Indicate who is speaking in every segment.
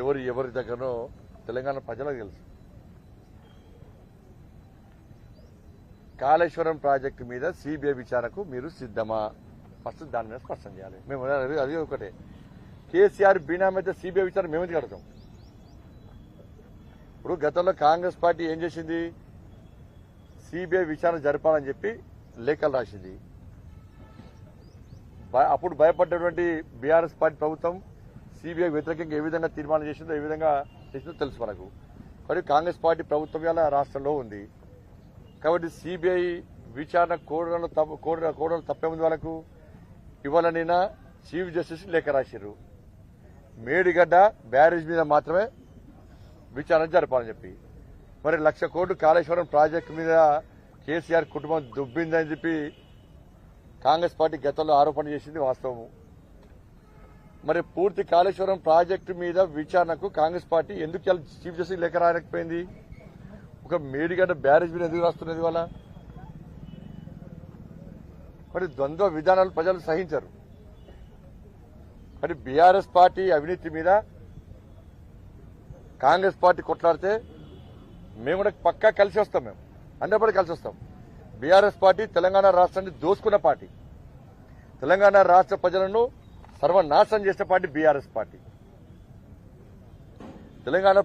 Speaker 1: ఎవరి దగ్గరనో తెలంగాణ ప్రజలకు తెలుసు. కాళేశ్వరం ప్రాజెక్టు మీద సిబిఐ విచారణకు మీరు సిద్ధమా? ఫస్ట్ దాని మీద స్పష్టం చేయాలి. మేము అది ఒకటే, కేసీఆర్ బీనామీ అయితే సిబిఐ విచారణ మేమెందుకు అడతాం? ఇప్పుడు గతంలో కాంగ్రెస్ పార్టీ ఏం చేసింది? సిబిఐ విచారణ జరపాలని చెప్పి లేఖలు రాసింది. అప్పుడు భయపడ్డటువంటి బీఆర్ఎస్ పార్టీ ప్రభుత్వం సిబిఐ వ్యతిరేకంగా ఏ విధంగా తీర్మానం చేసిందో, ఏ విధంగా చేసిందో తెలుసు మనకు. కాబట్టి కాంగ్రెస్ పార్టీ ప్రభుత్వం ఇలా రాష్ట్రంలో ఉంది. కాబట్టి సిబిఐ విచారణ కోడలు తప్పేముంది వాళ్ళకు? ఇవాళ నిన్న చీఫ్ జస్టిస్ లేఖ రాశారు, మేడిగడ్డ బ్యారేజ్ మీద మాత్రమే విచారణ జరపాలని చెప్పి. మరి 1,00,000 కోట్లు కాళేశ్వరం ప్రాజెక్టు మీద కేసీఆర్ కుటుంబం దుబ్బిందని చెప్పి కాంగ్రెస్ పార్టీ గతంలో ఆరోపణ చేసింది వాస్తవము. మరి పూర్తి కాళేశ్వరం ప్రాజెక్టు మీద విచారణకు కాంగ్రెస్ పార్టీ ఎందుకు చీఫ్ జస్టిస్ లేఖ రాయకపోయింది? ఒక మేడిగడ్డ బ్యారేజ్ మీద ఎందుకు రాస్తున్నది వాళ్ళ? మరి ద్వంద్వ విధానాలు ప్రజలు సహించరు. మరి బీఆర్ఎస్ పార్టీ అవినీతి మీద కాంగ్రెస్ పార్టీ కొట్లాడితే మేము కూడా పక్కా కలిసి వస్తాం. మేము 100% కలిసి వస్తాం. బీఆర్ఎస్ పార్టీ తెలంగాణ రాష్ట్రాన్ని దోసుకున్న పార్టీ, తెలంగాణ రాష్ట్ర ప్రజలను సర్వనాశనం చేసిన పార్టీ బీఆర్ఎస్ పార్టీ, తెలంగాణ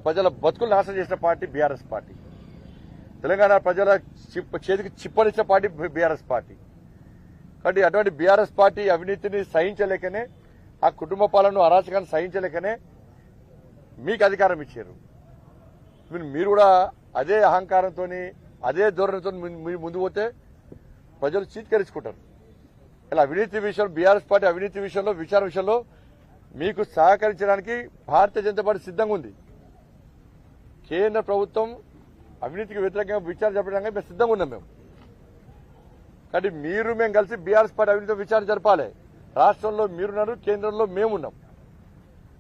Speaker 1: ప్రజల బతుకులు నాశనం చేసిన పార్టీ బీఆర్ఎస్ పార్టీ, తెలంగాణ ప్రజల చేతికి చిప్పనిచ్చిన పార్టీ బీఆర్ఎస్ పార్టీ. కాబట్టి అటువంటి బీఆర్ఎస్ పార్టీ అవినీతిని సహించలేకనే, ఆ కుటుంబ పాలన అరాచకాన్ని సహించలేకనే మీకు అధికారం ఇచ్చారు. మీరు కూడా అదే అహంకారంతో, అదే ధోరణితో ముందు పోతే ప్రజలు చీత్కరించుకుంటారు. ఇలా అవినీతి విషయం, బీఆర్ఎస్ పార్టీ అవినీతి విషయంలో, విచారణ విషయంలో మీకు సహకరించడానికి భారతీయ జనతా పార్టీ సిద్ధంగా ఉంది. కేంద్ర ప్రభుత్వం అవినీతికి వ్యతిరేకంగా విచారణ జరపడానికి మేము సిద్ధంగా ఉన్నాం. మేము కాబట్టి మేము కలిసి బీఆర్ఎస్ పార్టీ అవినీతి విచారణ జరపాలి. రాష్ట్రంలో మీరున్నారు, కేంద్రంలో మేమున్నాం.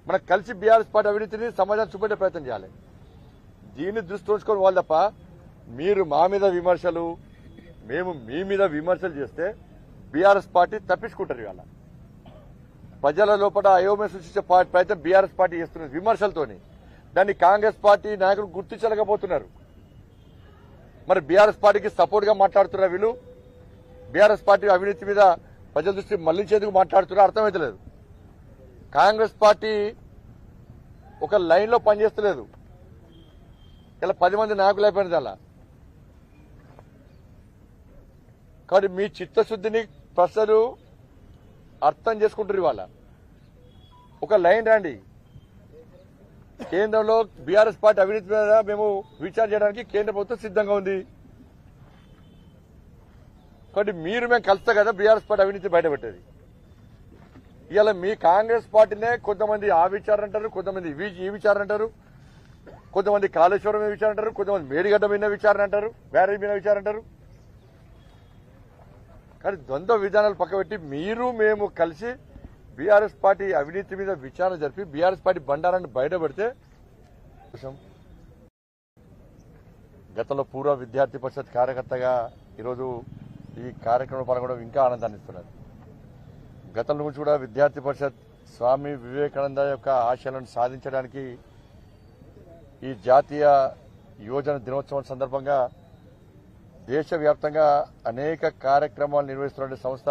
Speaker 1: మనం కలిసి బీఆర్ఎస్ పార్టీ అవినీతిని సమాజాన్ని చూపెట్టే ప్రయత్నం చేయాలి. దీన్ని దృష్టి ఉంచుకొని వాళ్ళు తప్ప మీరు మా మీద విమర్శలు, మేము మీ మీద విమర్శలు చేస్తే బీఆర్ఎస్ పార్టీ తప్పించుకుంటారు. ఇవాళ ప్రజల లోపల అయోమయం సృష్టించే ప్రయత్నం బీఆర్ఎస్ పార్టీ చేస్తున్నది విమర్శలతోని. దాన్ని కాంగ్రెస్ పార్టీ నాయకులు గుర్తించలేకపోతున్నారు. మరి బీఆర్ఎస్ పార్టీకి సపోర్ట్ గా మాట్లాడుతున్నారు వీళ్ళు. బీఆర్ఎస్ పార్టీ అవినీతి మీద ప్రజల దృష్టి మళ్లించేందుకు మాట్లాడుతున్నారు, అర్థమైతలేదు. కాంగ్రెస్ పార్టీ ఒక లైన్ లో పనిచేస్తలేదు. ఇలా 10 మంది నాయకులు అయిపోయినది అలా. కాబట్టి మీ చిత్తశుద్ధిని ప్రజలు అర్థం చేసుకుంటారు. ఇవాళ ఒక లైన్ రండి. కేంద్రంలో బీఆర్ఎస్ పార్టీ అవినీతి మీద మేము విచారణ చేయడానికి కేంద్ర ప్రభుత్వం సిద్ధంగా ఉంది. కాబట్టి మేము కలుస్తా కదా బీఆర్ఎస్ పార్టీ అవినీతి బయటపెట్టేది. ఇవాళ మీ కాంగ్రెస్ పార్టీనే కొంతమంది ఆ విచారణ అంటారు, కొంతమంది ఈ విచారణ అంటారు, కొంతమంది కాళేశ్వరం మీద విచారణ అంటారు, కొంతమంది మేడిగడ్డ మీద విచారణ అంటారు, బ్యారేజ్ మీద విచారణ అంటారు. కానీ ద్వంద్వ విధానాలు పక్కబెట్టి మేము కలిసి బీఆర్ఎస్ పార్టీ అవినీతి మీద విచారణ జరిపి బీఆర్ఎస్ పార్టీ బండారాన్ని బయటపెడితే, గతంలో పూర్వ విద్యార్థి పరిషత్ కార్యకర్తగా ఈరోజు ఈ కార్యక్రమంలో పాల్గొనడం ఇంకా ఆనందాన్ని ఇస్తున్నారు. గతంలో నుంచి కూడా విద్యార్థి పరిషత్ స్వామి వివేకానంద యొక్క ఆశయాలను సాధించడానికి ఈ జాతీయ యువజన దినోత్సవం సందర్భంగా దేశవ్యాప్తంగా అనేక కార్యక్రమాలు నిర్వహిస్తున్న సంస్థ